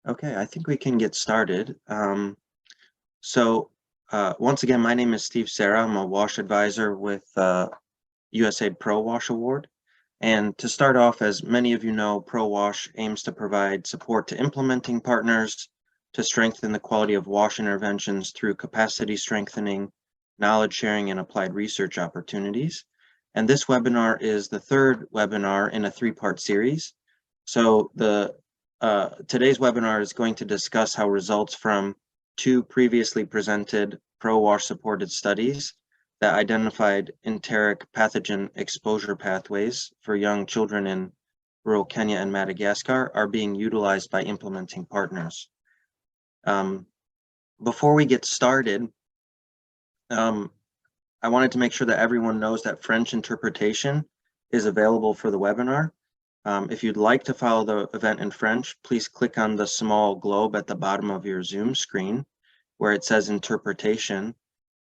Okay, I think we can get started. Once again, my name is Steve Serra. I'm a WASH advisor with USAID Pro WASH Award. And to start off, as many of you know, Pro WASH aims to provide support to implementing partners to strengthen the quality of WASH interventions through capacity strengthening, knowledge sharing, and applied research opportunities. And this webinar is the third webinar in a three-part series. So today's webinar is going to discuss how results from two previously presented pro-WASH supported studies that identified enteric pathogen exposure pathways for young children in rural Kenya and Madagascar are being utilized by implementing partners. Before we get started, I wanted to make sure that everyone knows that French interpretation is available for the webinar. If you'd like to follow the event in French, please click on the small globe at the bottom of your Zoom screen where it says interpretation,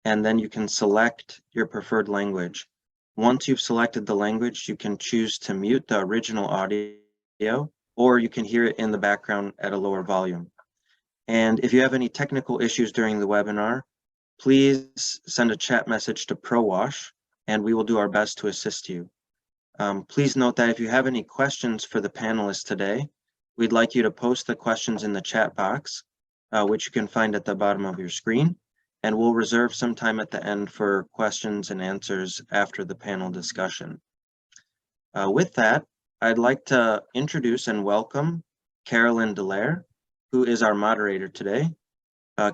and then you can select your preferred language. Once you've selected the language, you can choose to mute the original audio, or you can hear it in the background at a lower volume. And if you have any technical issues during the webinar, please send a chat message to ProWASH, and we will do our best to assist you. Please note that if you have any questions for the panelists today, we'd like you to post the questions in the chat box, which you can find at the bottom of your screen, and we'll reserve some time at the end for questions and answers after the panel discussion. With that, I'd like to introduce and welcome Carolyn Dallaire, who is our moderator today.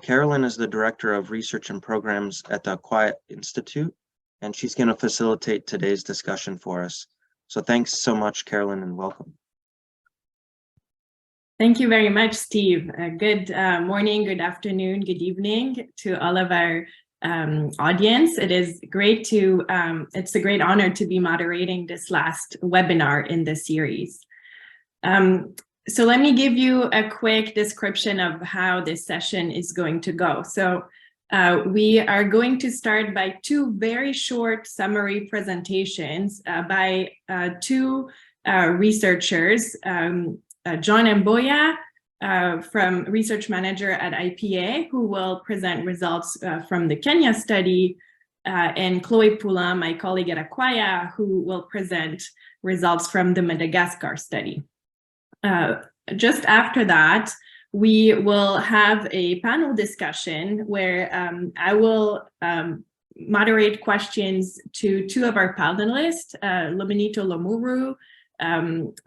Carolyn is the Director of Research and Programs at the Quiet Institute, and she's going to facilitate today's discussion for us. So thanks so much, Carolyn, and welcome. Thank you very much, Steve. Good morning, good afternoon, good evening to all of our audience. It is great to, it's a great honor to be moderating this last webinar in this series. So let me give you a quick description of how this session is going to go. So we are going to start by two very short summary presentations by two researchers, John Mboya, research manager at IPA, who will present results from the Kenya study, and Chloe Poulin, my colleague at Acquia, who will present results from the Madagascar study. Just after that, we will have a panel discussion where I will moderate questions to two of our panelists, Lominito Lomuru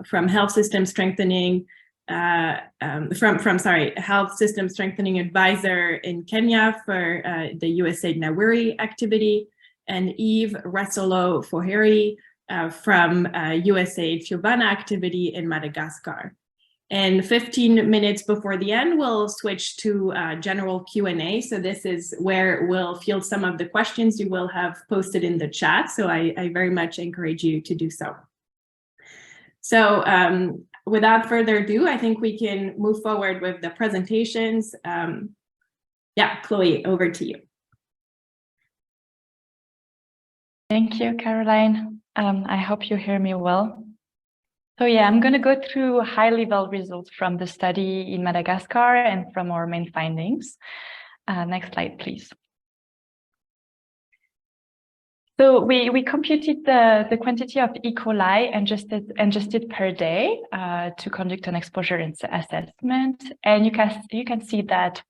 from Health System Strengthening, Health System Strengthening Advisor in Kenya for the USAID Nawiri activity, and Eve Rasolo Foheri from USAID Fiobana activity in Madagascar. And 15 minutes before the end, we'll switch to general Q&A. So this is where we'll field some of the questions you will have posted in the chat. So I very much encourage you to do so. So without further ado, I think we can move forward with the presentations. Yeah, Chloe, over to you. Thank you, Caroline. I hope you hear me well. So yeah, I'm going to go through high-level results from the study in Madagascar and from our main findings. Next slide, please. So we computed the quantity of E. coli ingested per day to conduct an exposure assessment, and you can see that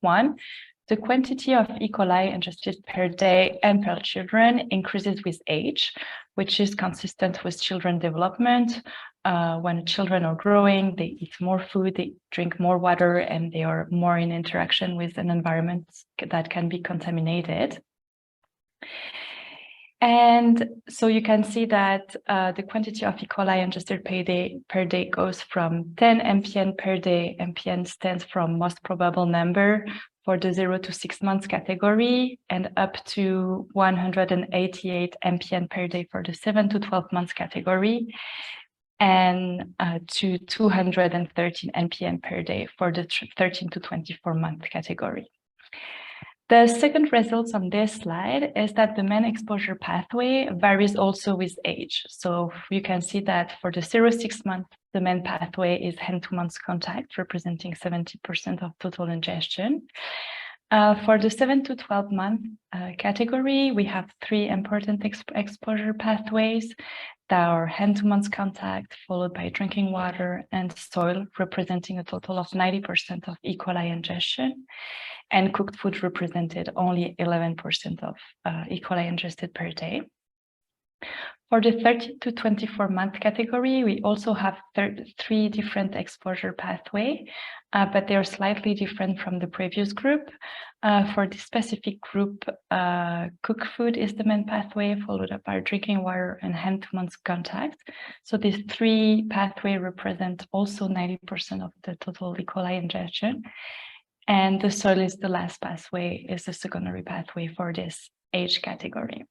the quantity of E. coli ingested per day and per children increases with age, which is consistent with children development. When children are growing, they eat more food, they drink more water, and they are more in interaction with an environment that can be contaminated. And so you can see that the quantity of E. coli ingested per day goes from 10 mpn per day. mpn stands for most probable number for the 0 to 6 months category, and up to 188 mpn per day for the 7 to 12 months category, and to 213 mpn per day for the 13 to 24 month category. The second result on this slide is that the main exposure pathway varies also with age. So you can see that for the 0-6 month The main pathway is hand-to-mouth contact, representing 70% of total ingestion. For the 7 to 12 month category, we have 3 important exposure pathways that are hand-to-mouth contact, followed by drinking water and soil, representing a total of 90% of E. coli ingestion, and cooked food represented only 11% of E. coli ingested per day. For the 30 to 24 month category, we also have 3 different exposure pathway, but they are slightly different from the previous group. For the specific group, cooked food is the main pathway, followed up by drinking water and hand-to-mouth contact. So these 3 pathways represent also 90% of the total E. coli ingestion. And the soil is the last pathway, is the secondary pathway for this age category.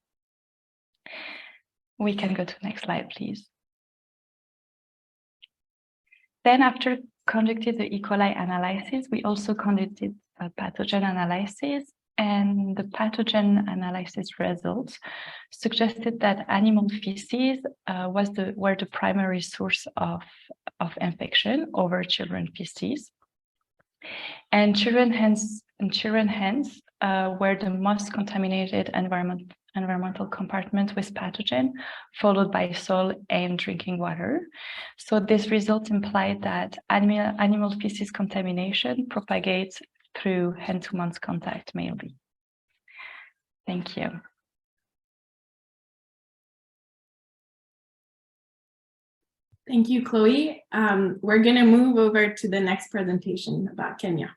We can go to the next slide, please. Then after conducted the E. coli analysis, we also conducted a pathogen analysis, and the pathogen analysis results suggested that animal feces were the primary source of infection over children feces. And children hands were the most contaminated environmental compartment with pathogen, followed by soil and drinking water. So this result implied that animal feces contamination propagates through hand-to-mouth contact mainly. Thank you. Thank you, Chloe. We're going to move over to the next presentation about Kenya.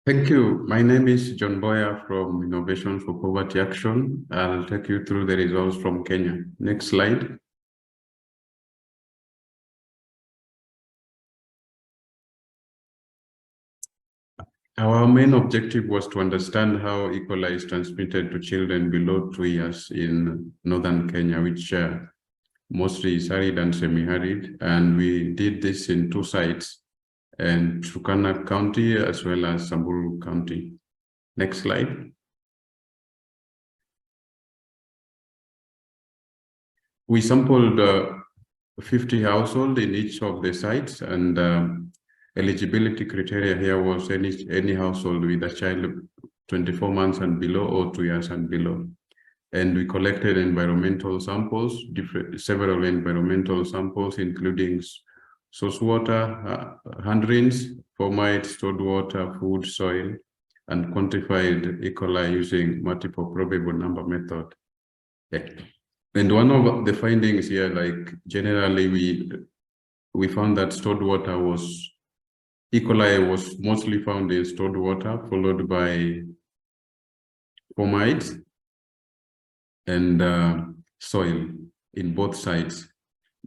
Thank you. My name is John Boyer from Innovation for Poverty Action. I'll take you through the results from Kenya. Next slide. Our main objective was to understand how E. coli is transmitted to children below 2 years in northern Kenya, which mostly is arid and semi-arid. And we did this in 2 sites, in Turkana County as well as Samburu County. Next slide. We sampled 50 households in each of the sites, and eligibility criteria here was any household with a child 24 months and below or 2 years and below. And we collected environmental samples, several environmental samples, including source water, hand rinse, fomite, stored water, food, soil, and quantified E. coli using multiple probable number method. Yeah. And one of the findings here, like generally we found that stored water was, E. coli was mostly found in stored water, followed by fomite and soil in both sites.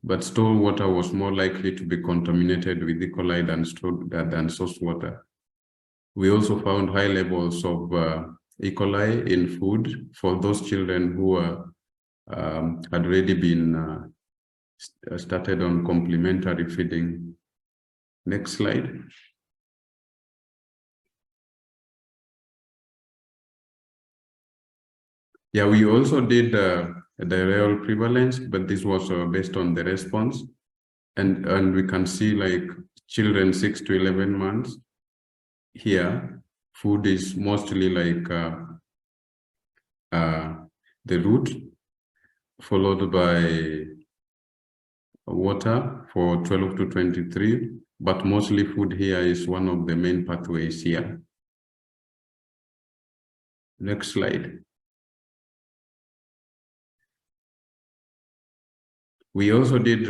But stored water was more likely to be contaminated with E. coli than source water. We also found high levels of E. coli in food for those children who had already been started on complementary feeding. Next slide. Yeah, we also did the real prevalence, but this was based on the response. And we can see like children 6 to 11 months here, food is mostly like the root, followed by water for 12 to 23, but mostly food here is one of the main pathways here. Next slide. We also did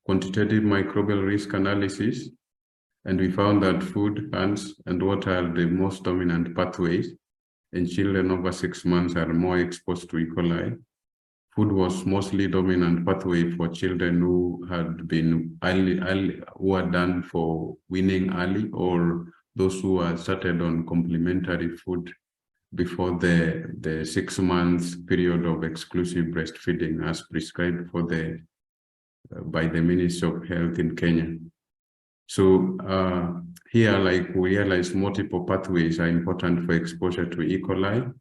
quantitative microbial risk analysis, and we found that food, hands, and water are the most dominant pathways, and children over 6 months are more exposed to E. coli. Food was mostly dominant pathway for children who had been who were done for weaning early, or those who are started on complementary food before the 6 months period of exclusive breastfeeding as prescribed for by the Ministry of Health in Kenya. So here, like we realize multiple pathways are important for exposure to E. coli,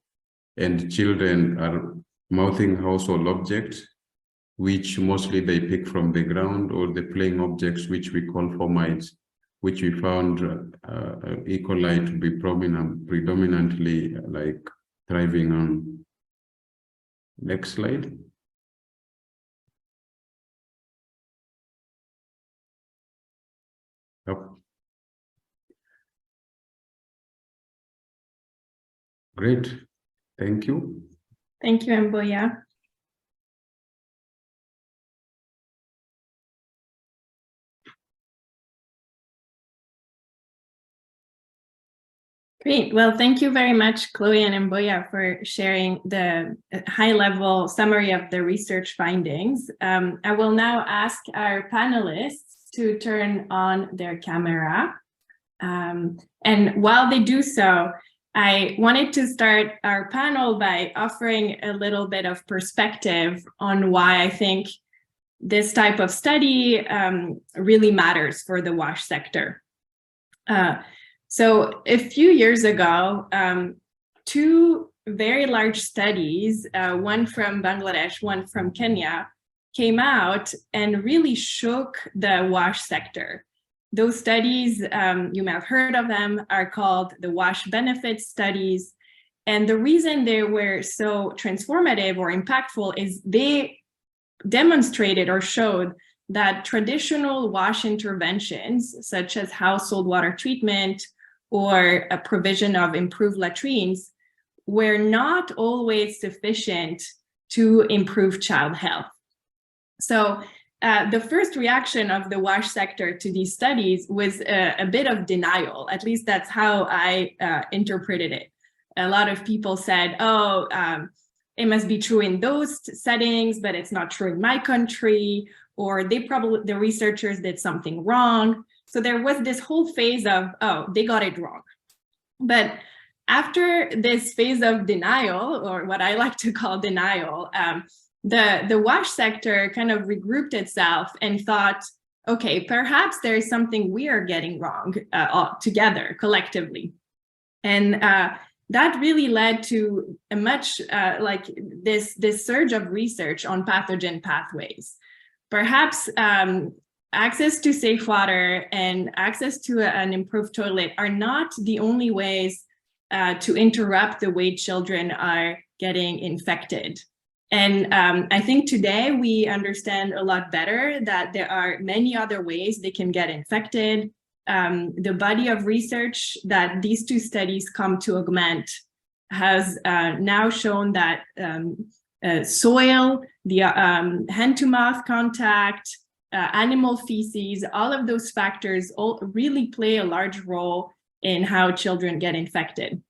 and children are mouthing household objects, which mostly they pick from the ground, or the playing objects, which we call fomites, which we found E. coli to be predominantly like thriving on. Next slide. Yep. Great, thank you. Thank you, Mboya. Great. Well, thank you very much, Chloe and Mboya, for sharing the high-level summary of the research findings. I will now ask our panelists to turn on their camera. And while they do so, I wanted to start our panel by offering a little bit of perspective on why I think this type of study really matters for the WASH sector. So a few years ago, two very large studies, one from Bangladesh, one from Kenya, came out and really shook the WASH sector. Those studies, you may have heard of them, are called the WASH benefits studies. And the reason they were so transformative or impactful is they demonstrated or showed that traditional WASH interventions, such as household water treatment or a provision of improved latrines, were not always sufficient to improve child health. So the first reaction of the WASH sector to these studies was a bit of denial. At least that's how I interpreted it. A lot of people said, oh, it must be true in those settings, but it's not true in my country, or the researchers did something wrong. So there was this whole phase of, oh, they got it wrong. But after this phase of denial, or what I like to call denial, the WASH sector kind of regrouped itself and thought, okay, perhaps there is something we are getting wrong together, collectively. And that really led to a much like this surge of research on pathogen pathways. Perhaps access to safe water and access to an improved toilet are not the only ways to interrupt the way children are getting infected. And I think today we understand a lot better that there are many other ways they can get infected. The body of research that these two studies come to augment has now shown that soil, the hand-to-mouth contact, animal feces, all of those factors all really play a large role in how children get infected.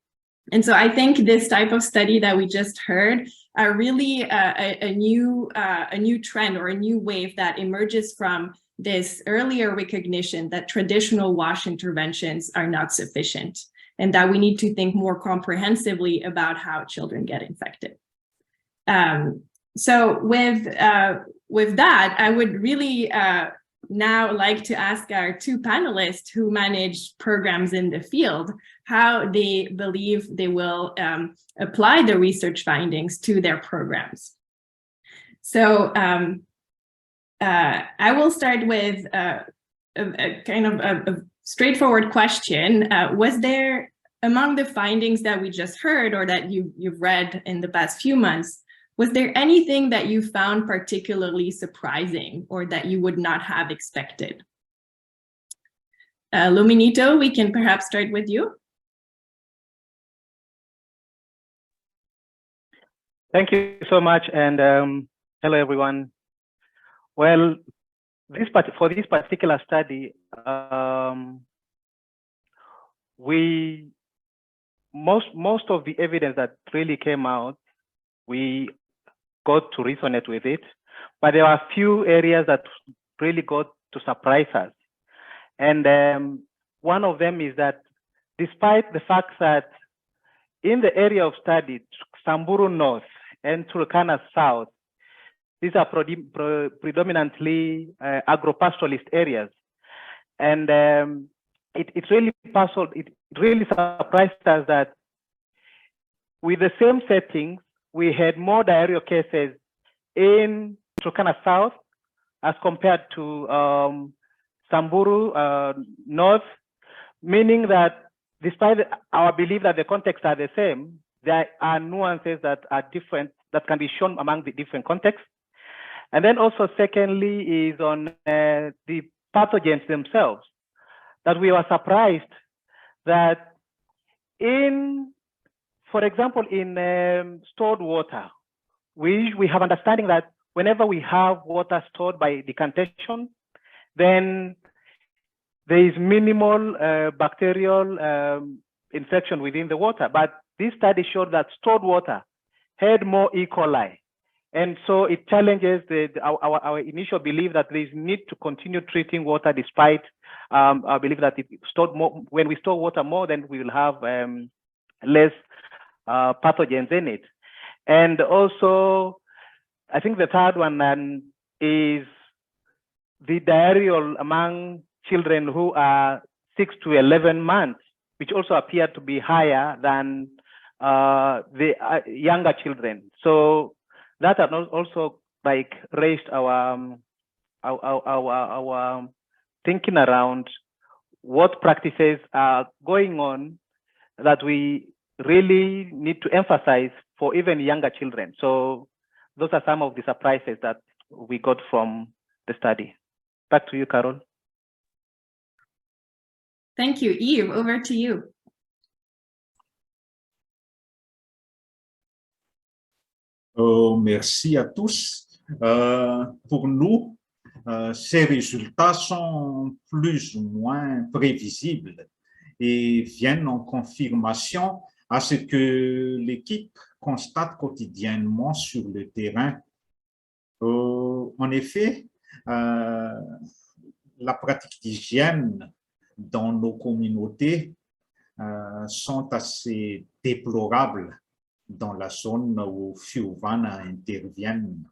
And so I think this type of study that we just heard are really a new trend or a new wave that emerges from this earlier recognition that traditional WASH interventions are not sufficient, and that we need to think more comprehensively about how children get infected. So with that, I would really now like to ask our two panelists who manage programs in the field how they believe they will apply the research findings to their programs. So I will start with a kind of a straightforward question. Was there, among the findings that we just heard or that you've read in the past few months, was there anything that you found particularly surprising or that you would not have expected? Luminito, we can perhaps start with you. Thank you so much, and hello everyone. Well, for this particular study, most of the evidence that really came out, we got to resonate with it, but there are a few areas that really got to surprise us. And one of them is that despite the fact that in the area of study, Samburu North and Turkana South, these are predominantly agro-pastoralist areas. And it really surprised us that with the same settings, we had more diarrhea cases in Turkana South as compared to Samburu North, meaning that despite our belief that the contexts are the same, there are nuances that are different that can be shown among the different contexts. And then also secondly is on the pathogens themselves, that we were surprised that for example, in stored water, we have understanding that whenever we have water stored by decantation, then there is minimal bacterial infection within the water. But this study showed that stored water had more E. coli. And so it challenges our initial belief that there is need to continue treating water despite our belief that if stored more, when we store water more, then we will have less pathogens in it. And also, I think the third one is the diarrheal among children who are 6 to 11 months, which also appear to be higher than the younger children. So that has also like raised our thinking around what practices are going on that we really need to emphasize for even younger children. So those are some of the surprises that we got from the study. Back to you, Carol. Thank you. Yves, over to you. Merci à tous. Pour nous, ces résultats sont plus ou moins prévisibles et viennent en confirmation à ce que l'équipe constate quotidiennement sur le terrain. En effet, la pratique d'hygiène dans nos communautés sont assez déplorables dans la zone où Fiuvana interviennent.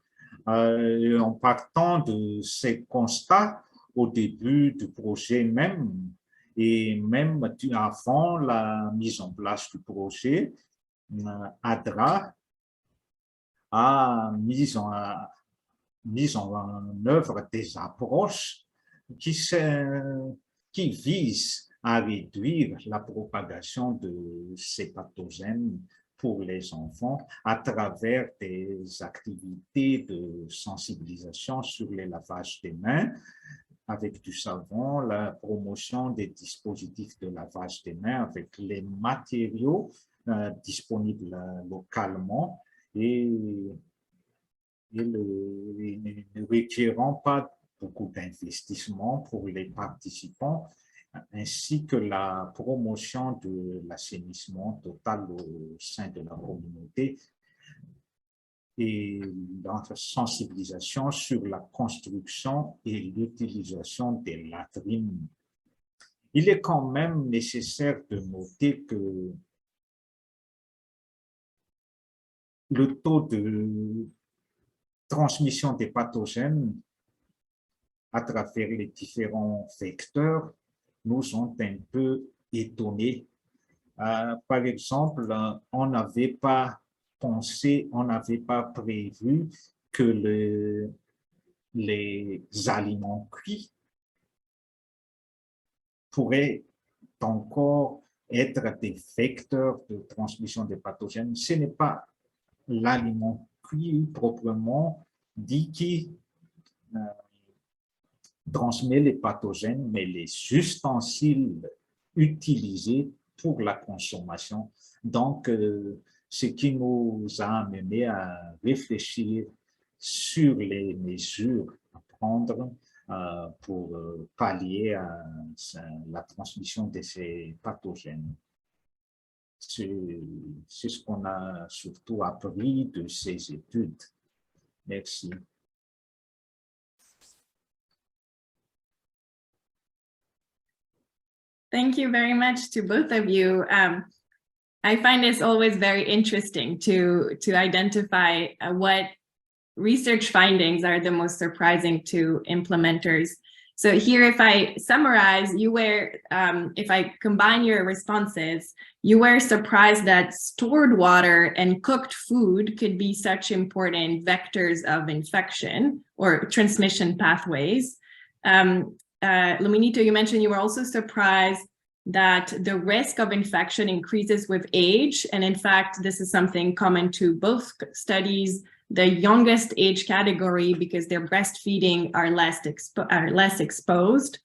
En partant de ces constats au début du projet même, et même avant la mise en place du projet, ADRA a mis en œuvre des approches qui visent à réduire la propagation de ces pathogènes pour les enfants à travers des activités de sensibilisation sur le lavage des mains avec du savon, la promotion des dispositifs de lavage des mains avec les matériaux disponibles localement et ne requérant pas beaucoup d'investissement pour les participants, ainsi que la promotion de l'assainissement total au sein de la communauté et notre sensibilisation sur la construction et l'utilisation des latrines. Il est quand même nécessaire de noter que le taux de transmission des pathogènes à travers les différents vecteurs nous ont un peu étonnés. Par exemple, on n'avait pas pensé, on n'avait pas prévu que les aliments cuits pourraient encore être des vecteurs de transmission des pathogènes. Ce n'est pas l'aliment cuit proprement dit qui transmet les pathogènes, mais les ustensiles utilisés pour la consommation. Donc, ce qui nous a amené à réfléchir sur les mesures à prendre pour pallier à la transmission de ces pathogènes. C'est ce qu'on a surtout appris de ces études. Merci. Thank you very much to both of you. I find this always very interesting to identify what research findings are the most surprising to implementers. So here, if I summarize, you were, if I combine your responses, you were surprised that stored water and cooked food could be such important vectors of infection or transmission pathways. Luminito, you mentioned you were also surprised that the risk of infection increases with age. And in fact, this is something common to both studies. The youngest age category, because they're breastfeeding, are less exposed.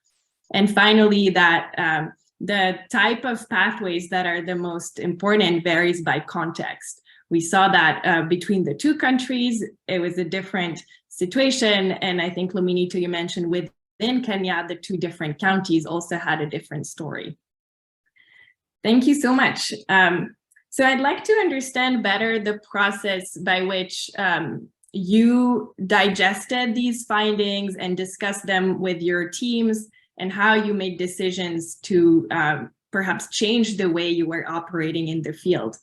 And finally, that the type of pathways that are the most important varies by context. We saw that between the two countries, it was a different situation. And I think, Luminito, you mentioned within Kenya, the two different counties also had a different story. Thank you so much. So I'd like to understand better the process by which you digested these findings and discussed them with your teams, and how you made decisions to perhaps change the way you were operating in the field.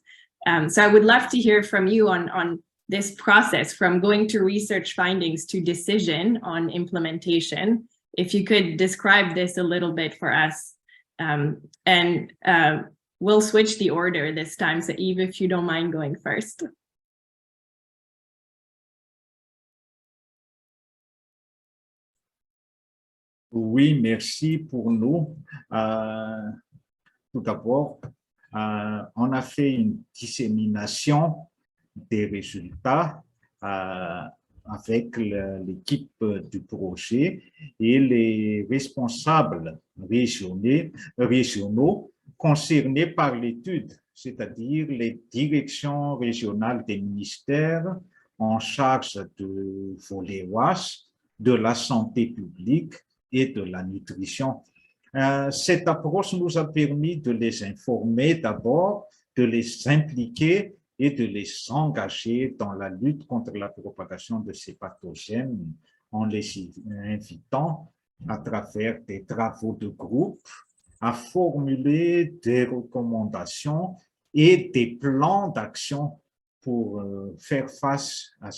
So I would love to hear from you on this process from going to research findings to decision on implementation. If you could describe this a little bit for us. We'll switch the order this time. So Yves, if you don't mind going first. Oui, merci pour nous. Tout d'abord, on a fait une dissémination des résultats avec l'équipe du projet et les responsables régionaux concernés par l'étude, c'est-à-dire les directions régionales des ministères en charge de volet WASH, de la santé publique et de la nutrition. Cette approche nous a permis de les informer d'abord, de les impliquer et de les engager dans la lutte contre la propagation de ces pathogènes en les invitant à travers des travaux de groupe à formuler des recommandations et des plans d'action pour faire face à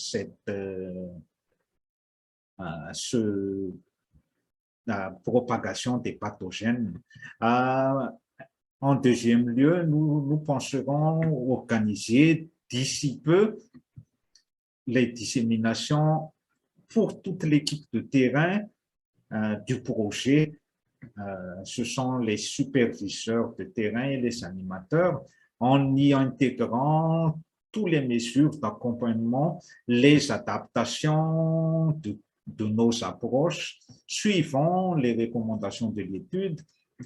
la propagation des pathogènes. En deuxième lieu, nous penserons organiser d'ici peu les disséminations pour toute l'équipe de terrain du projet. Ce sont les superviseurs de terrain et les animateurs, en y intégrant toutes les mesures d'accompagnement, les adaptations de nos approches, suivant les recommandations de l'étude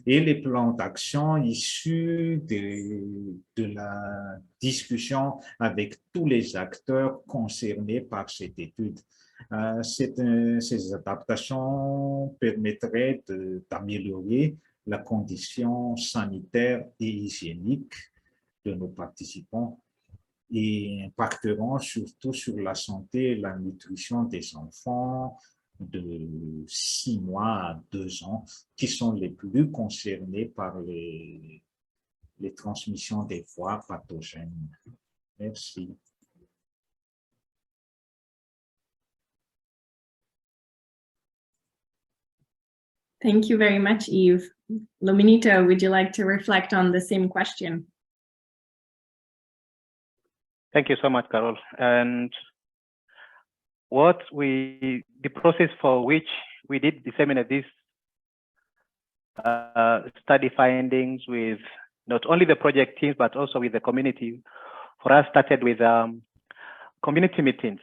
et les plans d'action issus de la discussion avec tous les acteurs concernés par cette étude. Ces adaptations permettraient d'améliorer la condition sanitaire et hygiénique de nos participants et impacteront surtout sur la santé et la nutrition des enfants de 6 mois à 2 ans, qui sont les plus concernés par les transmissions des voies pathogènes. Merci. Thank you very much, Yves. Luminito, would you like to reflect on the same question? Thank you so much, Carol. And the process for which we did disseminate these study findings with not only the project teams, but also with the community, for us started with community meetings,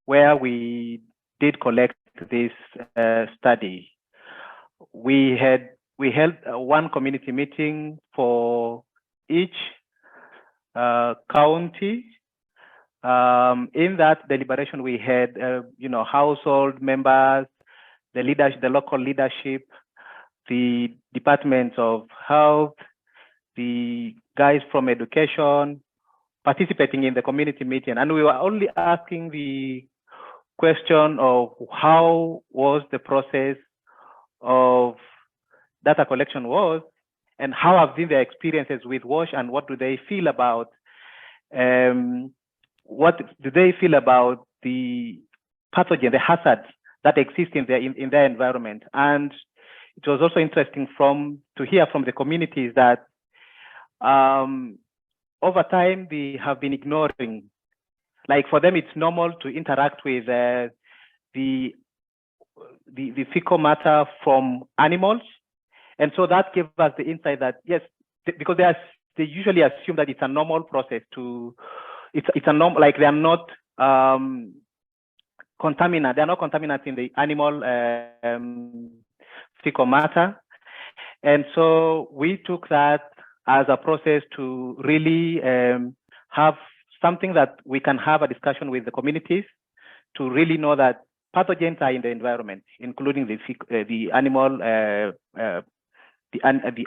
where we did collect this study. We held one community meeting for each county. In that deliberation, we had, household members, the leadership, the local leadership, the departments of health, the guys from education, participating in the community meeting. And we were only asking the question of how was the process of data collection was, and how have been their experiences with WASH, and what do they feel about what do they feel about the pathogen, the hazards that exist in their environment. And it was also interesting to hear from the communities that over time they have been ignoring. Like for them, it's normal to interact with the fecal matter from animals, and so that gave us the insight that yes, because they usually assume that it's a normal process it's a normal, like they are not contaminant. They are not contaminants in the animal fecal matter, and so we took that as a process to really have something that we can have a discussion with the communities to really know that pathogens are in the environment, including the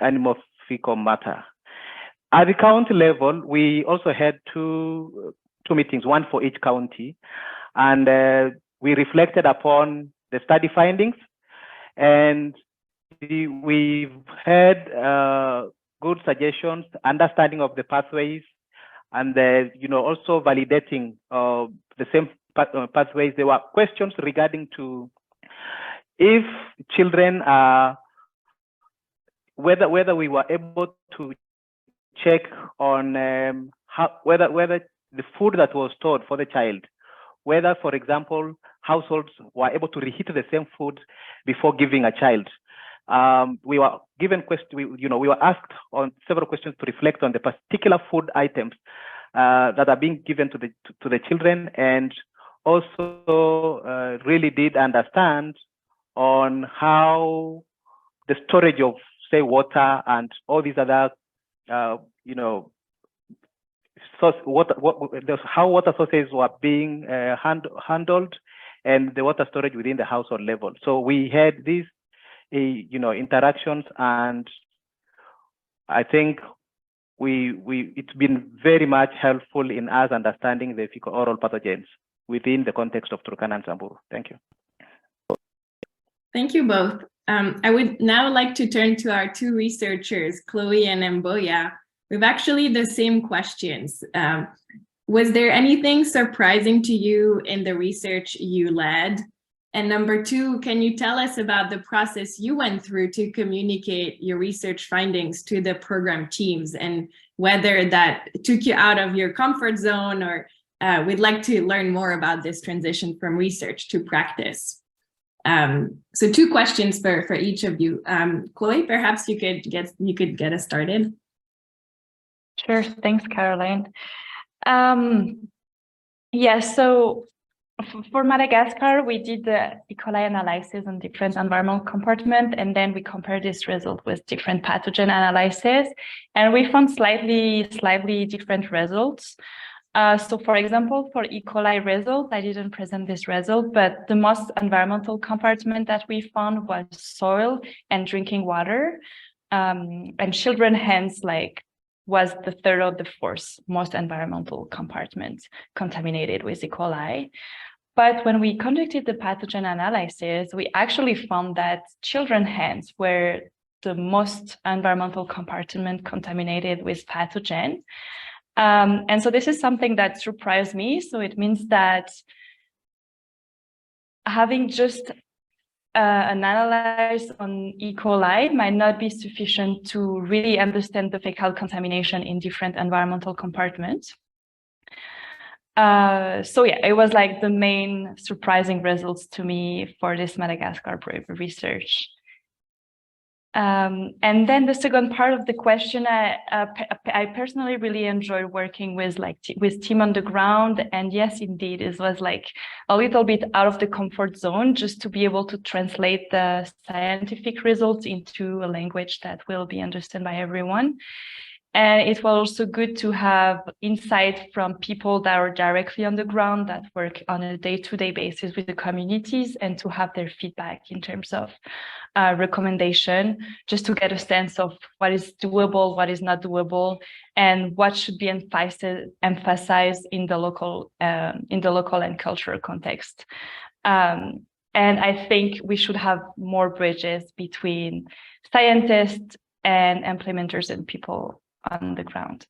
animal fecal matter. At the county level, we also had two meetings, one for each county, and we reflected upon the study findings, and we've had good suggestions, understanding of the pathways, and also validating the same pathways. There were questions regarding to if children are whether we were able to check on whether the food that was stored for the child, whether, for example, households were able to reheat the same food before giving a child. We were given we were asked on several questions to reflect on the particular food items that are being given to the children, and also really did understand on how the storage of, say, water and all these other how water sources were being handled, and the water storage within the household level. So we had these interactions, and I think it's been very much helpful in us understanding the fecal-oral pathogens within the context of Turkana and Samburu. Thank you. Thank you both. I would now like to turn to our two researchers, Chloe and Mboya. We've actually the same questions. Was there anything surprising to you in the research you led? And number two, can you tell us about the process you went through to communicate your research findings to the program teams, and whether that took you out of your comfort zone, or we'd like to learn more about this transition from research to practice. So two questions for each of you. Chloe, perhaps you could get us started. Sure, thanks, Caroline. Yeah, so for Madagascar, we did the E. coli analysis on different environmental compartments, and then we compared this result with different pathogen analyses, and we found slightly different results. So for example, for E. coli result, I didn't present this result, but the most environmental compartment that we found was soil and drinking water, and children hence was the third or the fourth most environmental compartment contaminated with E. coli. But when we conducted the pathogen analysis, we actually found that children hands were the most environmental compartment contaminated with pathogen. And so this is something that surprised me. So it means that having just an analysis on E. coli might not be sufficient to really understand the fecal contamination in different environmental compartments. So yeah, it was like the main surprising results to me for this Madagascar research. And then the second part of the question, I personally really enjoyed working with team on the ground, and yes, indeed, it was like a little bit out of the comfort zone just to be able to translate the scientific results into a language that will be understood by everyone. And it was also good to have insight from people that are directly on the ground, that work on a day-to-day basis with the communities, and to have their feedback in terms of recommendation, just to get a sense of what is doable, what is not doable, and what should be emphasized in the local and cultural context. And I think we should have more bridges between scientists and implementers and people on the ground.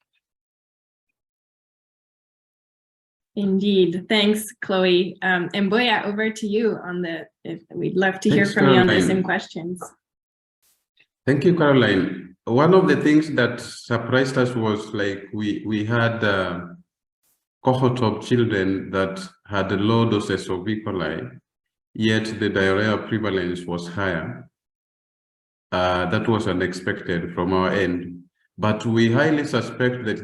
Indeed. Thanks, Chloe. And Boya, over to you on we'd love to hear Thanks, from you on the Caroline. same questions. Thank you, Caroline. One of the things that surprised us was like we had a cohort of children that had low doses of E. coli, yet the diarrhea prevalence was higher. That was unexpected from our end, but we highly suspect that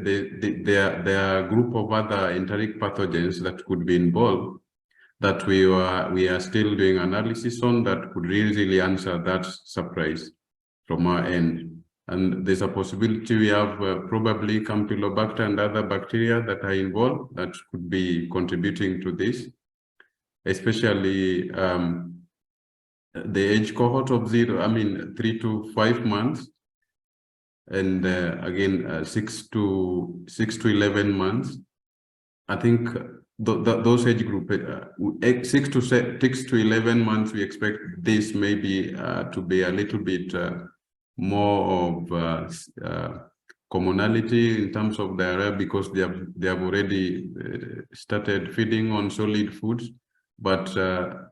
there are a group of other enteric pathogens that could be involved that we are still doing analysis on that could really answer that surprise from our end. And there's a possibility we have probably Campylobacter and other bacteria that are involved that could be contributing to this, especially the age cohort of 3 to 5 months, and again 6 to 11 months. I think those age group 6 to 11 months, we expect this maybe to be a little bit more of commonality in terms of diarrhea, because they have already started feeding on solid foods, but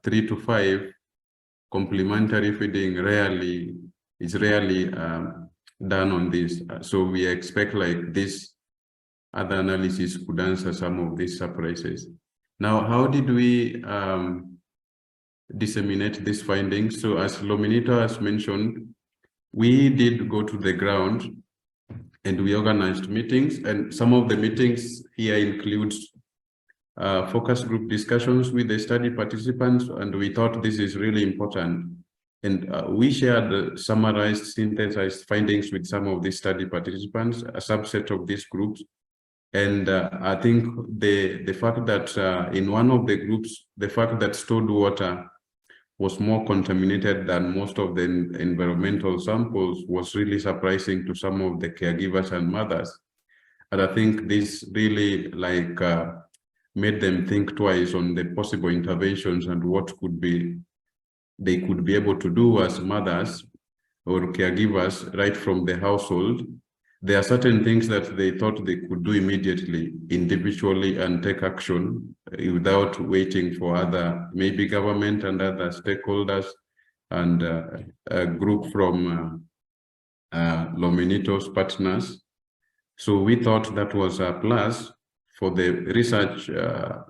3 to 5 complementary feeding is rarely done on this. So we expect like this other analysis could answer some of these surprises. Now, how did we disseminate these findings? So as Lominito has mentioned, we did go to the ground and we organized meetings, and some of the meetings here includes focus group discussions with the study participants, and we thought this is really important. And we shared summarized, synthesized findings with some of the study participants, a subset of these groups. And I think the fact that in one of the groups, the fact that stored water was more contaminated than most of the environmental samples was really surprising to some of the caregivers and mothers. And I think this really made them think twice on the possible interventions and what they could be able to do as mothers or caregivers right from the household. There are certain things that they thought they could do immediately, individually, and take action without waiting for other, maybe government and other stakeholders and a group from Lominito's partners. So we thought that was a plus for the research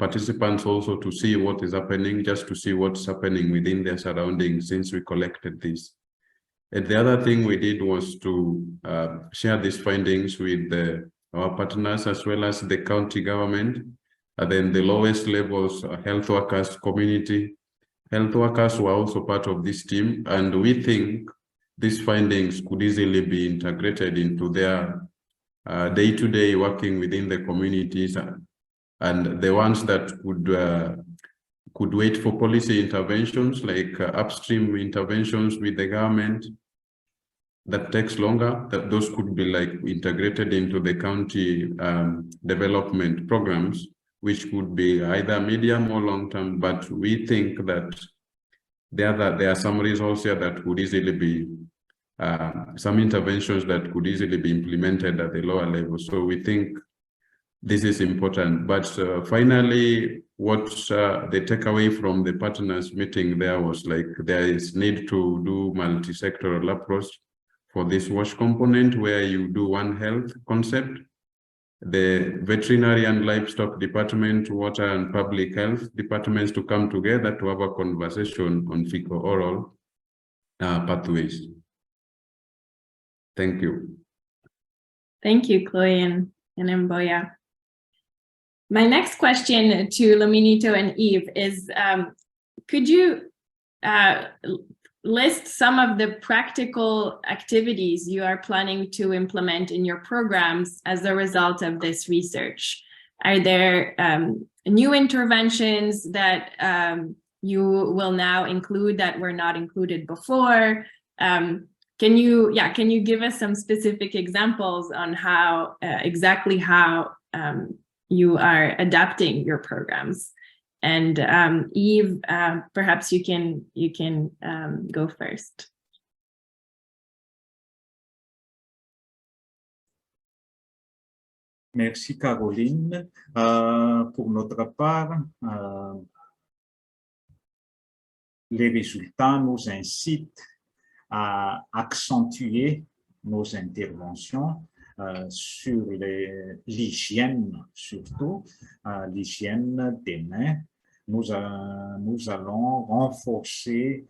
participants also to see what is happening, just to see what's happening within their surroundings since we collected this. And the other thing we did was to share these findings with our partners as well as the county government, and then the lowest levels, health workers, community. Health workers were also part of this team, and we think these findings could easily be integrated into their day-to-day working within the communities, and the ones that could wait for policy interventions like upstream interventions with the government that takes longer, that those could be integrated into the county development programs, which could be either medium or long-term. But we think that there are some results here that could easily be some interventions that could easily be implemented at the lower level. So we think this is important. But finally, what the takeaway from the partners meeting there was there is need to do multi-sectoral approach for this WASH component, where you do One Health concept, the veterinary and livestock department, water and public health departments to come together to have a conversation on fecal-oral pathways. Thank you. Thank you, Chloe and Mboya. My next question to Lominito and Eve is, could you list some of the practical activities you are planning to implement in your programs as a result of this research? Are there new interventions that you will now include that were not included before? Can you give us some specific examples on how exactly how you are adapting your programs? And Eve, perhaps you can go first. Merci Caroline. Pour notre part, les résultats nous incitent à accentuer nos interventions sur l'hygiène, surtout l'hygiène des mains. Nous allons renforcer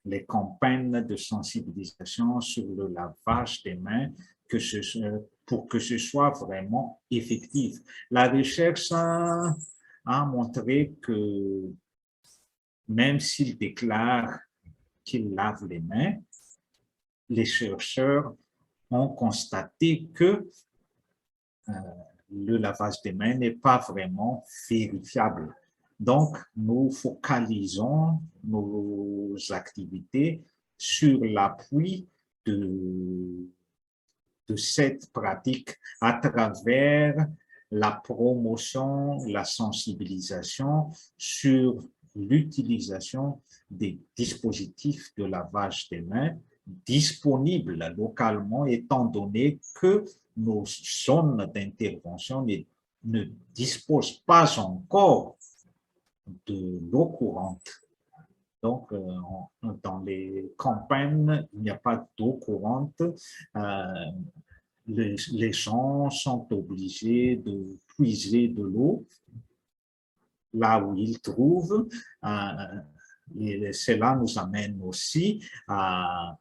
les campagnes de sensibilisation sur le lavage des mains pour que ce soit vraiment effectif. La recherche a montré que même s'ils déclarent qu'ils lavent les mains, les chercheurs ont constaté que le lavage des mains n'est pas vraiment vérifiable. Donc, nous focalisons nos activités sur l'appui de cette pratique à travers la promotion, la sensibilisation sur l'utilisation des dispositifs de lavage des mains disponibles localement, étant donné que nos zones d'intervention ne disposent pas encore de l'eau courante. Donc, dans les campagnes, il n'y a pas d'eau courante. Les gens sont obligés de puiser de l'eau là où ils trouvent. Et cela nous amène aussi à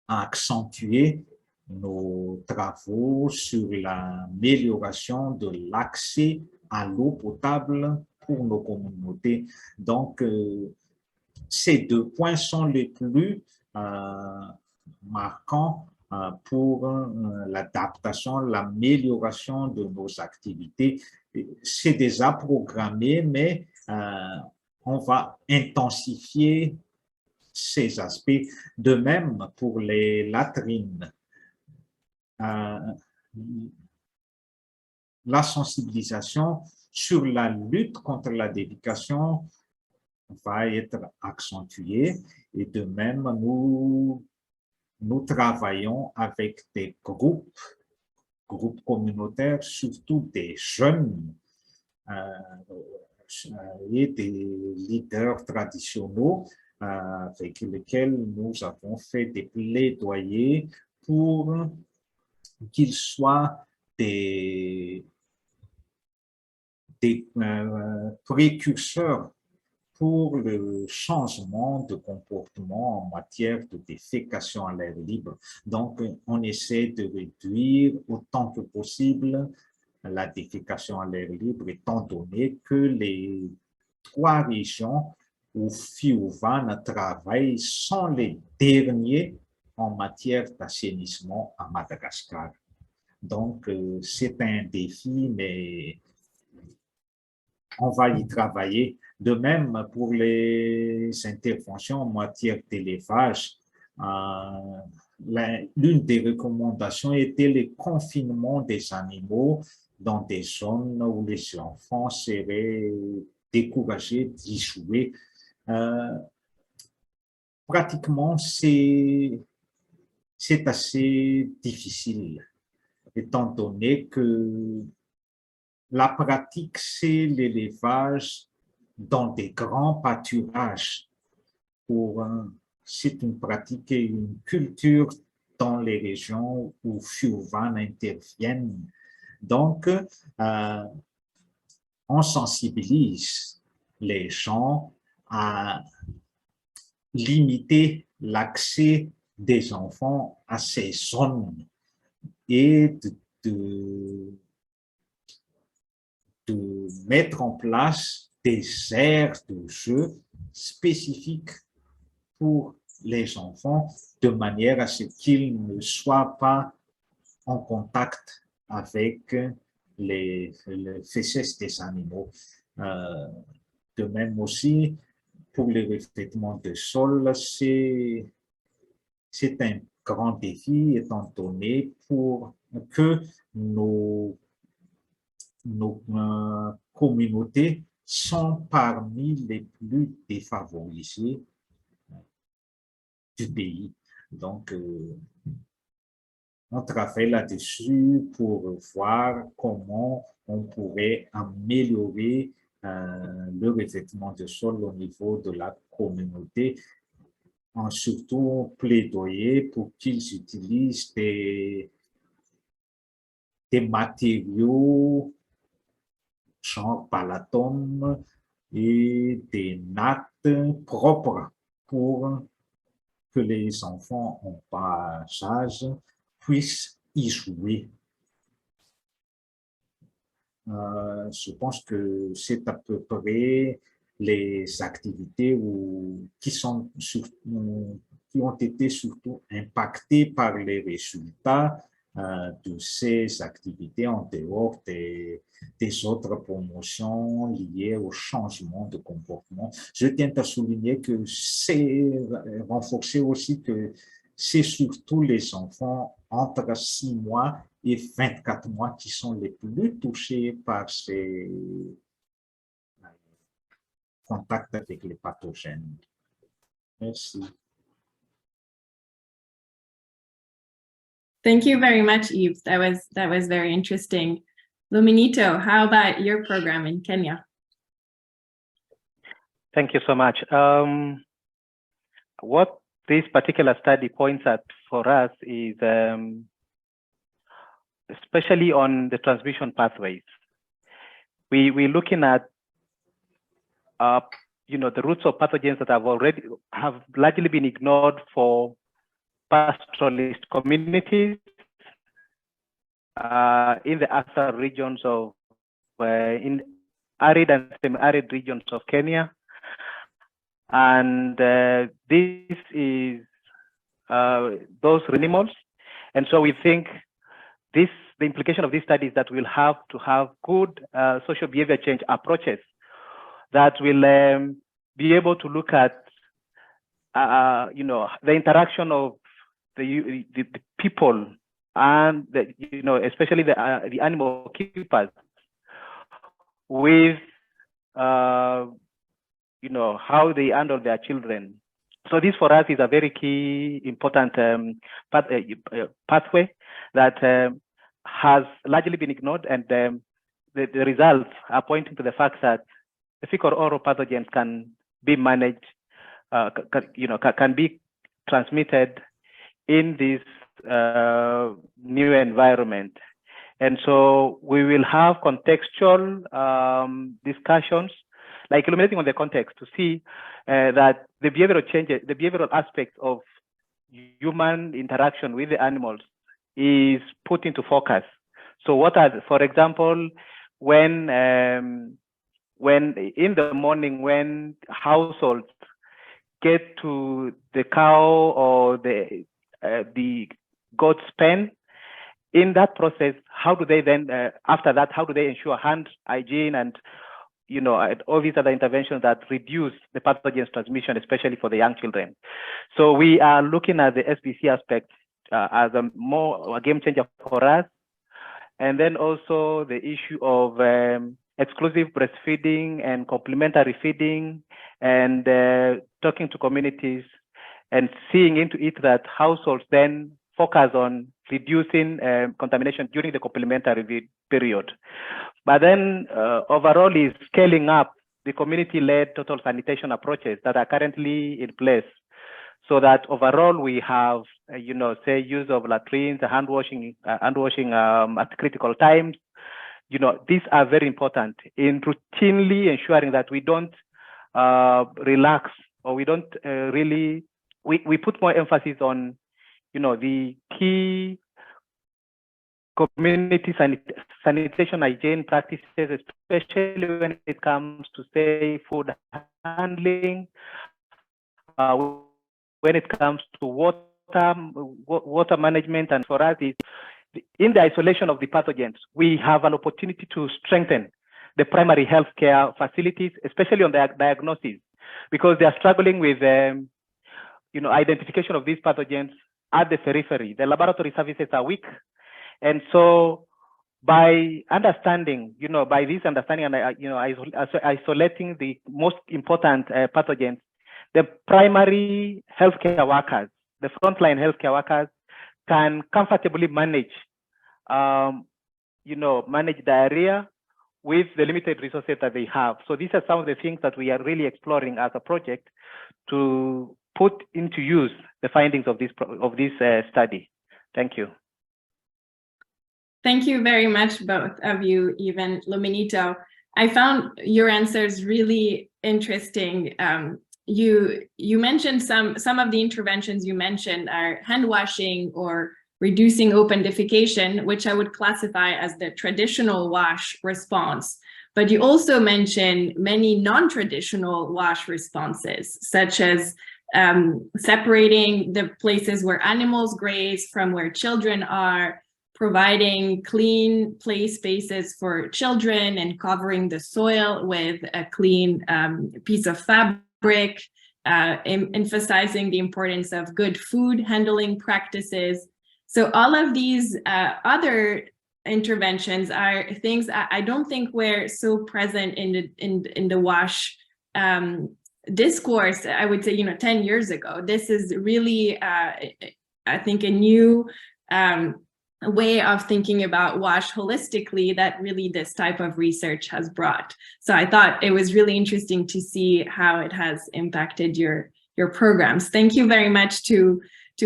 accentuer nos travaux sur l'amélioration de l'accès à l'eau potable pour nos communautés. Donc, ces deux points sont les plus marquants pour l'adaptation, l'amélioration de nos activités. C'est déjà programmé, mais on va intensifier ces aspects. De même pour les latrines. La sensibilisation sur la lutte contre la défécation va être accentuée et de même nous travaillons avec des groupes communautaires, surtout des jeunes et des leaders traditionnels avec lesquels nous avons fait des plaidoyers pour qu'ils soient des précurseurs pour le changement de comportement en matière de défécation à l'air libre. Donc, on essaie de réduire autant que possible la défécation à l'air libre, étant donné que les 3 régions où FIOVAN travaille sont les derniers en matière d'assainissement à Madagascar. Donc, c'est un défi, mais on va y travailler. De même, pour les interventions en matière d'élevage, l'une des recommandations était le confinement des animaux dans des zones où les enfants seraient découragés d'y jouer. Pratiquement, c'est assez difficile, étant donné que la pratique, c'est l'élevage dans des grands pâturages. C'est une pratique et une culture dans les régions où FIOVAN interviennent. Donc, on sensibilise les gens à limiter l'accès des enfants à ces zones et de mettre en place des aires de jeu spécifiques pour les enfants de manière à ce qu'ils ne soient pas en contact avec les fesses des animaux. De même aussi, pour le revêtement de sol, c'est un grand défi étant donné pour que nos communautés sont parmi les plus défavorisées du pays. Donc, on travaille là-dessus pour voir comment on pourrait améliorer le revêtement de sol au niveau de la communauté, en surtout plaidoyer pour qu'ils utilisent des matériaux genre palatone et des nattes propres pour que les enfants en bas âge puissent y jouer. Je pense que c'est à peu près les activités qui ont été surtout impactées par les résultats de ces activités en dehors des autres promotions liées au changement de comportement. Je tiens à souligner que c'est renforcé aussi que c'est surtout les enfants entre 6 mois et 24 mois qui sont les plus touchés par ces contacts avec les pathogènes. Merci. Thank you very much, Yves. That was very interesting. Luminito, how about your program in Kenya? Thank you so much. What this particular study points at for us is especially on the transmission pathways. We're looking at the roots of pathogens that have largely been ignored for pastoralist communities in the ASA regions of in arid and semi-arid regions of Kenya. And this is those animals. And so we think the implication of this study is that we'll have to have good social behavior change approaches that will be able to look at the interaction of the people and especially the animal keepers with how they handle their children. So this for us is a very key important pathway that has largely been ignored, and the results are pointing to the fact that the fecal oral pathogens can be managed, can be transmitted in this new environment. And so we will have contextual discussions, like illuminating on the context to see that the behavioral changes, the behavioral aspects of human interaction with the animals is put into focus. So what are, for example, when in the morning, when households get to the cow or the goat's pen, in that process, how do they then, after that, how do they ensure hand hygiene and all these other interventions that reduce the pathogens transmission, especially for the young children? So we are looking at the SBC aspect as a game changer for us. And then also the issue of exclusive breastfeeding and complementary feeding, and talking to communities and seeing into it that households then focus on reducing contamination during the complementary period. But then overall is scaling up the community-led total sanitation approaches that are currently in place, so that overall we have, say, use of latrines, hand washing at critical times. These are very important in routinely ensuring that we don't relax, or we don't we put more emphasis on, the key community sanitation hygiene practices, especially when it comes to, say, food handling, when it comes to water management. And for us, in the isolation of the pathogens, we have an opportunity to strengthen the primary healthcare facilities, especially on the diagnosis, because they are struggling with identification of these pathogens at the periphery. The laboratory services are weak. And so by understanding, by this understanding and, isolating the most important pathogens, the primary healthcare workers, the frontline healthcare workers, can comfortably manage, manage diarrhea with the limited resources that they have. So these are some of the things that we are really exploring as a project to put into use the findings of this study. Thank you. Thank you very much, both of you, even Luminito. I found your answers really interesting. You mentioned some of the interventions you mentioned are hand washing or reducing open defecation, which I would classify as the traditional wash response. But you also mentioned many non-traditional wash responses, such as separating the places where animals graze from where children are, providing clean play spaces for children and covering the soil with a clean piece of fabric, emphasizing the importance of good food handling practices. So all of these other interventions are things I don't think were so present in the WASH discourse, I would say, 10 years ago. This is really, I think, a new way of thinking about WASH holistically that really this type of research has brought. So I thought it was really interesting to see how it has impacted your programs. Thank you very much to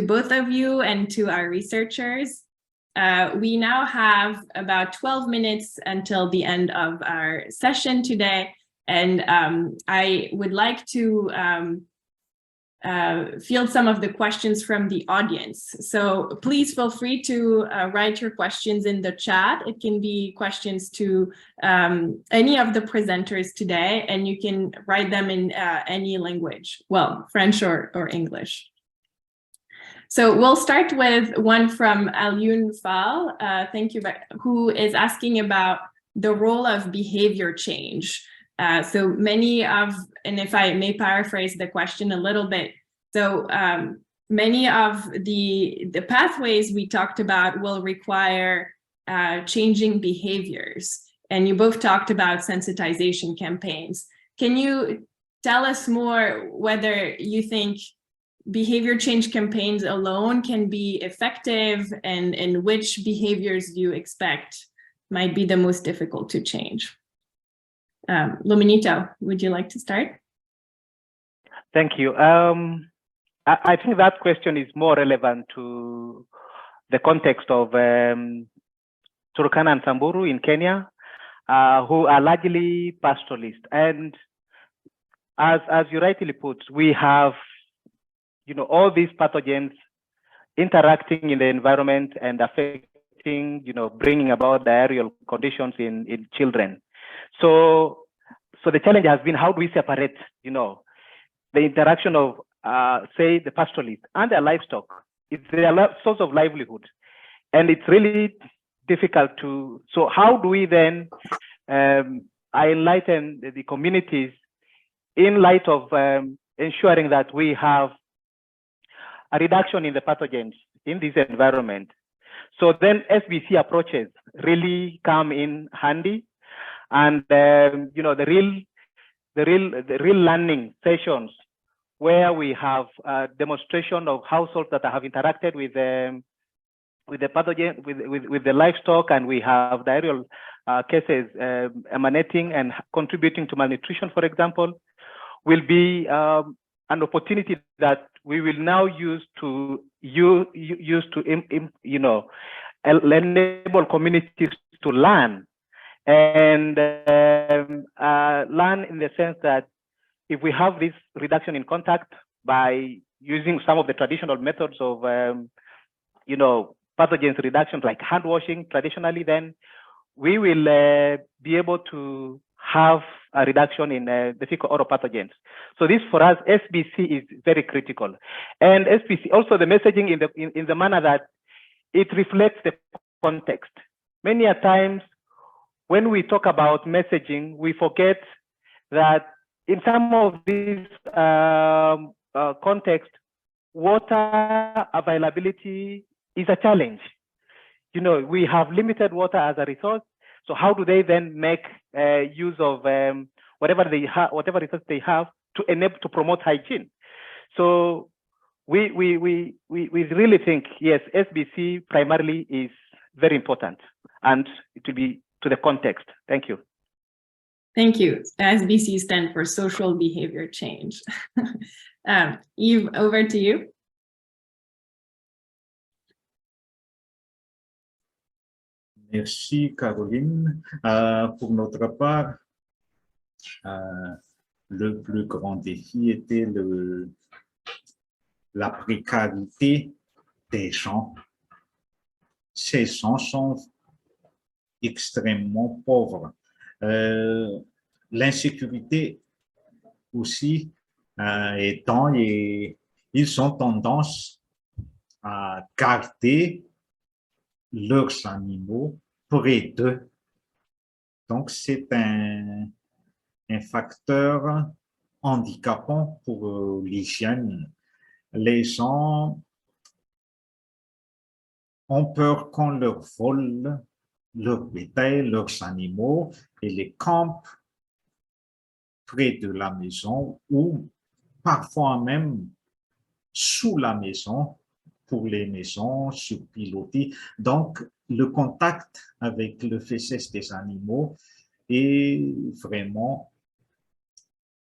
both of you and to our researchers. We now have about 12 minutes until the end of our session today. And I would like to field some of the questions from the audience. So please feel free to write your questions in the chat. It can be questions to any of the presenters today, and you can write them in any language, well, French or English. So we'll start with one from Alioune Fall, thank you, who is asking about the role of behavior change. So many of, and if I may paraphrase the question a little bit, so many of the pathways we talked about will require changing behaviors. And you both talked about sensitization campaigns. Can you tell us more whether you think behavior change campaigns alone can be effective, and which behaviors do you expect might be the most difficult to change? Luminito, would you like to start? Thank you. I think that question is more relevant to the context of Turkana and Samburu in Kenya, who are largely pastoralists. And as you rightly put, we have all these pathogens interacting in the environment and affecting, bringing about diarrheal conditions in children. So the challenge has been, how do we separate, the interaction of, say, the pastoralists and their livestock? It's their source of livelihood. And it's really difficult to, so how do we then enlighten the communities in light of ensuring that we have a reduction in the pathogens in this environment? So then SBC approaches really come in handy, and the real learning sessions where we have a demonstration of households that have interacted with the pathogen, with the livestock, and we have diarrheal cases emanating and contributing to malnutrition, for example, will be an opportunity that we will now use to enable communities to learn, and learn in the sense that if we have this reduction in contact by using some of the traditional methods of pathogens reductions like hand washing traditionally, then we will be able to have a reduction in the fecal oral pathogens. So this, for us, SBC is very critical. And SBC, also the messaging in the manner that it reflects the context. Many a times when we talk about messaging, we forget that in some of these contexts, water availability is a challenge. We have limited water as a resource. So how do they then make use of whatever resource they have to enable to promote hygiene? So we really think, yes, SBC primarily is very important, and it will be to the context. Thank you. Thank you. SBC stands for social behavior change. Yves, over to you. Merci Caroline. Pour notre part, le plus grand défi était la précarité des gens. Ces gens sont extrêmement pauvres. L'insécurité aussi étant, ils ont tendance à garder leurs animaux près d'eux. Donc, c'est un facteur handicapant pour l'hygiène. Les gens ont peur qu'on leur vole leur bétail, leurs animaux, et les campent près de la maison ou parfois même sous la maison pour les maisons surpilotées. Donc, le contact avec le fécès des animaux est vraiment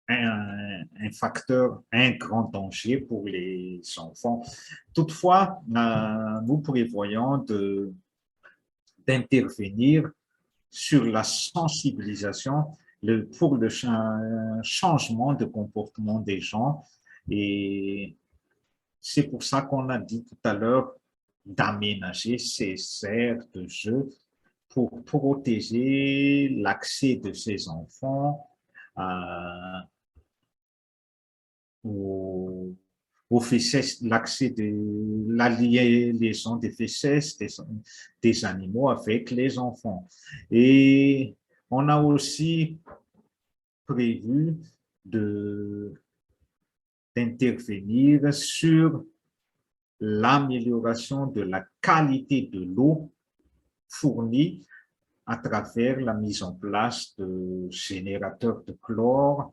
un facteur, un grand danger pour les enfants. Toutefois, nous prévoyons d'intervenir sur la sensibilisation pour le changement de comportement des gens. Et c'est pour ça qu'on a dit tout à l'heure d'aménager ces aires de jeu pour protéger l'accès de ces enfants aux fécès, l'accès de la liaison des fécès des animaux avec les enfants. Et on a aussi prévu d'intervenir sur l'amélioration de la qualité de l'eau fournie à travers la mise en place de générateurs de chlore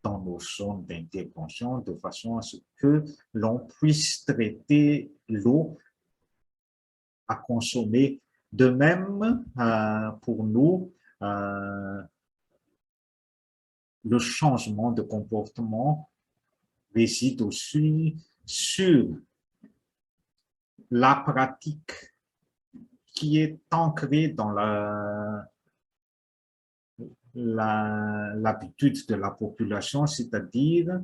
dans nos zones d'intervention, de façon à ce que l'on puisse traiter l'eau à consommer. De même, pour nous, le changement de comportement réside aussi sur la pratique qui est ancrée dans l'habitude de la population, c'est-à-dire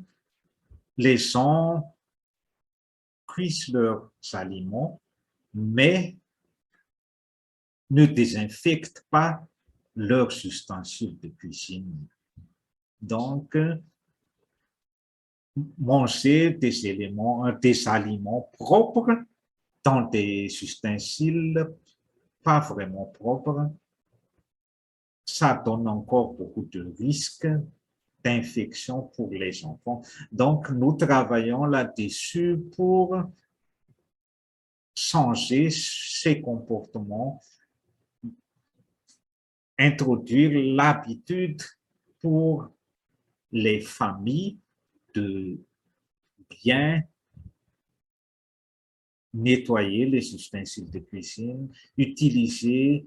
les gens cuisent leurs aliments, mais ne désinfectent pas leurs ustensiles de cuisine. Donc, manger des aliments propres dans des ustensiles pas vraiment propres, ça donne encore beaucoup de risques d'infection pour les enfants. Donc, nous travaillons là-dessus pour changer ces comportements, introduire l'habitude pour les familles de bien nettoyer les ustensiles de cuisine, utiliser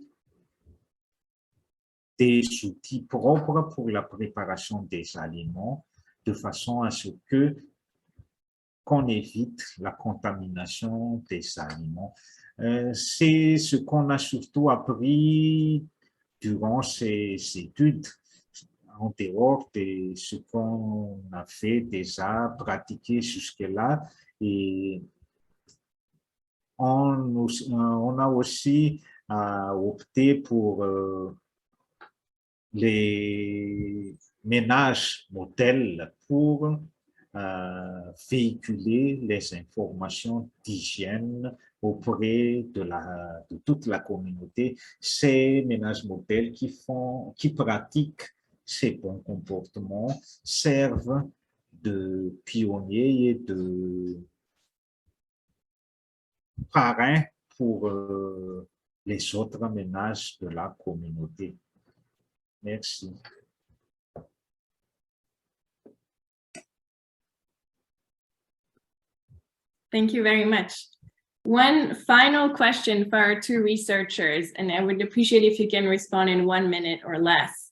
des outils propres pour la préparation des aliments, de façon à ce qu'on évite la contamination des aliments. C'est ce qu'on a surtout appris durant ces études, en dehors de ce qu'on a fait déjà, pratiqué jusque-là. Et on a aussi opté pour les ménages modèles pour véhiculer les informations d'hygiène auprès de toute la communauté. Ces ménages modèles qui pratiquent ces bons comportements servent de pionniers et de parrains pour les autres ménages de la communauté. Merci. Thank you very much. One final question for our two researchers, and I would appreciate if you can respond in 1 minute or less.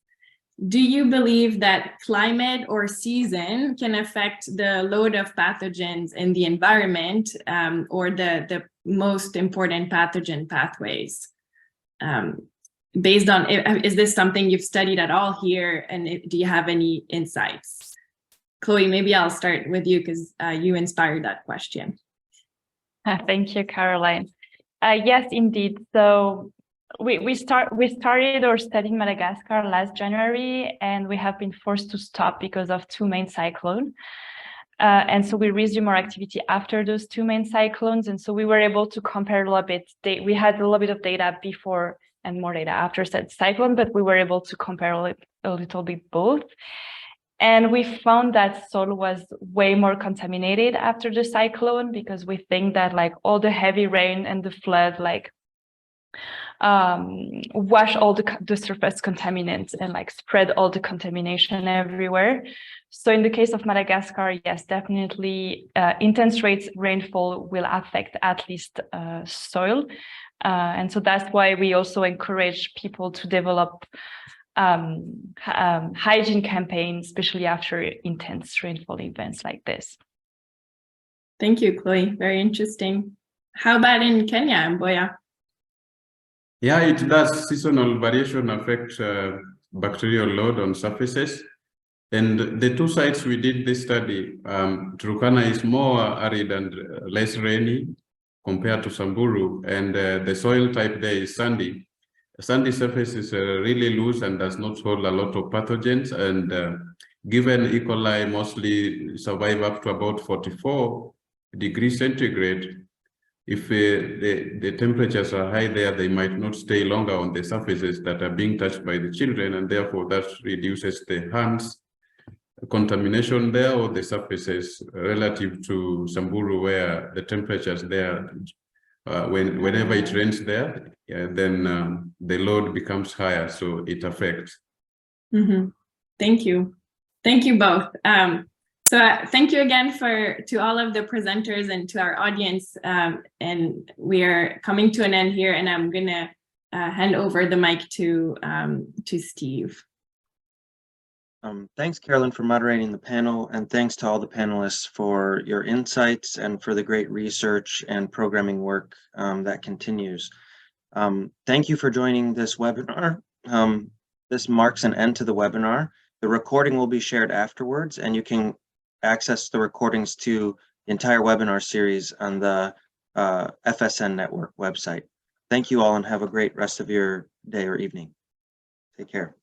Do you believe that climate or season can affect the load of pathogens in the environment, or the most important pathogen pathways? Based on, is this something you've studied at all here, and do you have any insights? Chloe, maybe I'll start with you because you inspired that question. Thank you, Caroline. Yes, indeed. So we started our study in Madagascar last January, and we have been forced to stop because of 2 main cyclones. And so we resumed our activity after those 2 main cyclones. And so we were able to compare a little bit. We had a little bit of data before and more data after said cyclone, but we were able to compare a little bit both. And we found that soil was way more contaminated after the cyclone, because we think that like all the heavy rain and the flood like wash all the surface contaminants and like spread all the contamination everywhere. So in the case of Madagascar, yes, definitely intense rainfall will affect at least soil. And so that's why we also encourage people to develop hygiene campaigns, especially after intense rainfall events like this. Thank you, Chloe. Very interesting. How about in Kenya, Mboya? Yeah, it does. Seasonal variation affect bacterial load on surfaces. And the 2 sites we did this study, Turkana is more arid and less rainy compared to Samburu, and the soil type there is sandy. The sandy surface is really loose and does not hold a lot of pathogens, and given E. coli mostly survive up to about 44 degrees centigrade, if the temperatures are high there, they might not stay longer on the surfaces that are being touched by the children, and therefore that reduces the hands contamination there or the surfaces relative to Samburu, where the temperatures there, whenever it rains there, then the load becomes higher, so it affects. Mm-hmm. Thank you. Thank you both. So thank you again to all of the presenters and to our audience. And we are coming to an end here, and I'm gonna hand over the mic to Steve. Thanks, Carolyn, for moderating the panel, and thanks to all the panelists for your insights and for the great research and programming work that continues. Thank you for joining this webinar. This marks an end to the webinar. The recording will be shared afterwards, and you can access the recordings to the entire webinar series on the FSN Network website. Thank you all, and have a great rest of your day or evening. Take care.